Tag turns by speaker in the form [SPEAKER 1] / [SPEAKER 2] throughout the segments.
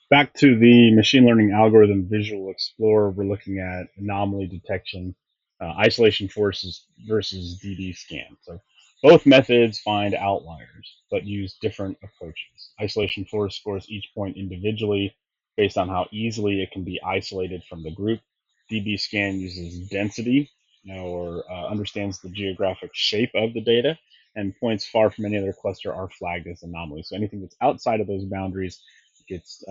[SPEAKER 1] Back to the machine learning algorithm Visual Explorer, we're looking at anomaly detection, isolation forces versus DBSCAN. So both methods find outliers, but use different approaches. Isolation force scores each point individually based on how easily it can be isolated from the group. DBSCAN uses density, or understands the geographic shape of the data, and points far from any other cluster are flagged as anomalies. So anything that's outside of those boundaries gets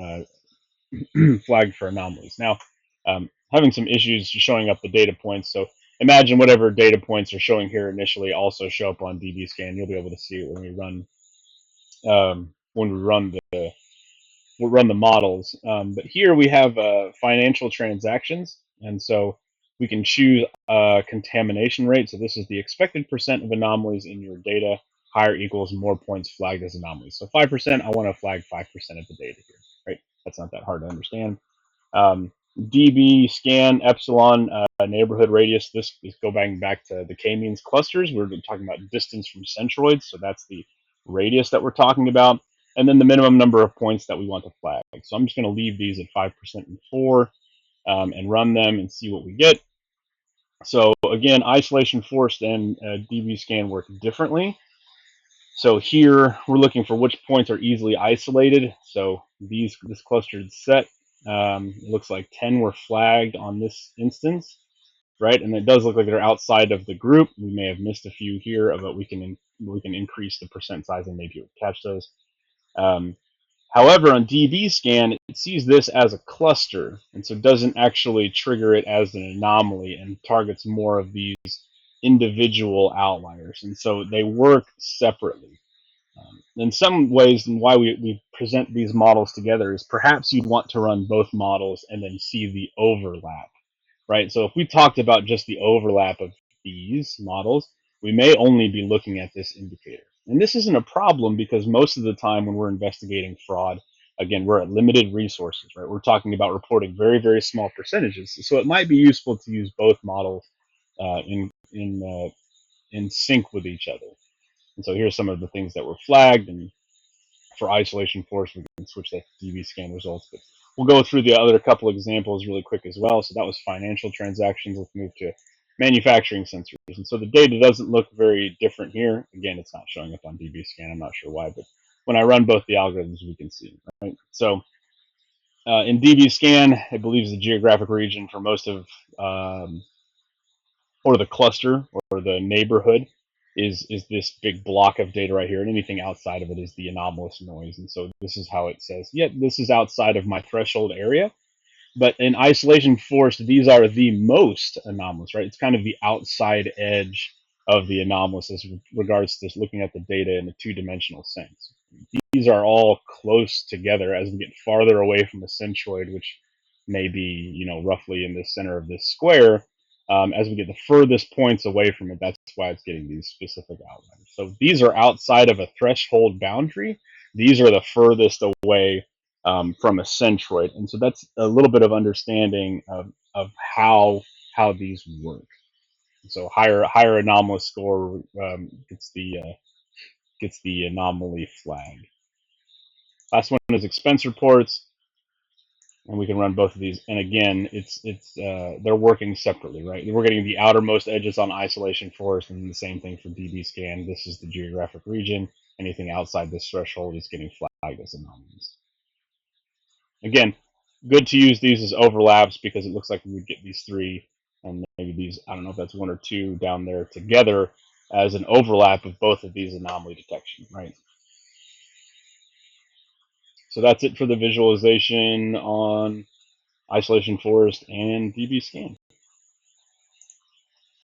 [SPEAKER 1] flagged for anomalies. Now, having some issues showing up the data points. So imagine whatever data points are showing here initially also show up on DBSCAN. You'll be able to see it when we run we'll run the models. But here we have financial transactions, and so we can choose a contamination rate. So this is the expected percent of anomalies in your data. Higher equals more points flagged as anomalies. So 5%, I want to flag 5% of the data here, right? That's not that hard to understand. DBSCAN epsilon neighborhood radius. This is going back to the k-means clusters. We're talking about distance from centroids, so that's the radius that we're talking about. And then the minimum number of points that we want to flag. So I'm just going to leave these at 5% and 4 and run them and see what we get. So again, isolation force and DBSCAN work differently. So here we're looking for which points are easily isolated. So this clustered set, it looks like 10 were flagged on this instance, right? And it does look like they're outside of the group. We may have missed a few here, but we can increase the percent size and maybe catch those. However, on DBSCAN, it sees this as a cluster, and so doesn't actually trigger it as an anomaly and targets more of these individual outliers. And so they work separately. In some ways, and why we present these models together is perhaps you'd want to run both models and then see the overlap, right? So if we talked about just the overlap of these models, we may only be looking at this indicator. And this isn't a problem because most of the time when we're investigating fraud, again, we're at limited resources, right? We're talking about reporting very, very small percentages. So it might be useful to use both models in sync with each other. And so here's some of the things that were flagged. And for isolation force, we can switch that to DBSCAN results. But we'll go through the other couple examples really quick as well. So that was financial transactions. Let's move to manufacturing sensors. And so the data doesn't look very different here. Again, it's not showing up on DBSCAN. I'm not sure why, but when I run both the algorithms, we can see, right? So in DBSCAN, it believes the geographic region for most of, or the cluster or the neighborhood is this big block of data right here, and anything outside of it is the anomalous noise. And so this is how it says, yeah, this is outside of my threshold area. But in isolation force, these are the most anomalous, right? It's kind of the outside edge of the anomalous as regards to looking at the data in a two-dimensional sense. These are all close together. As we get farther away from the centroid, which may be, roughly in the center of this square, as we get the furthest points away from it, that's why it's getting these specific outliers. So these are outside of a threshold boundary. These are the furthest away from a centroid, and so that's a little bit of understanding of how these work. So higher anomalous score gets the anomaly flag. Last one is expense reports, and we can run both of these. And again, it's they're working separately, right? We're getting the outermost edges on isolation force, and the same thing for DBSCAN. This is the geographic region. Anything outside this threshold is getting flagged as anomalies. Again, good to use these as overlaps because it looks like we would get these three and maybe these, I don't know if that's one or two down there together as an overlap of both of these anomaly detection, right? So that's it for the visualization on isolation forest and DBSCAN.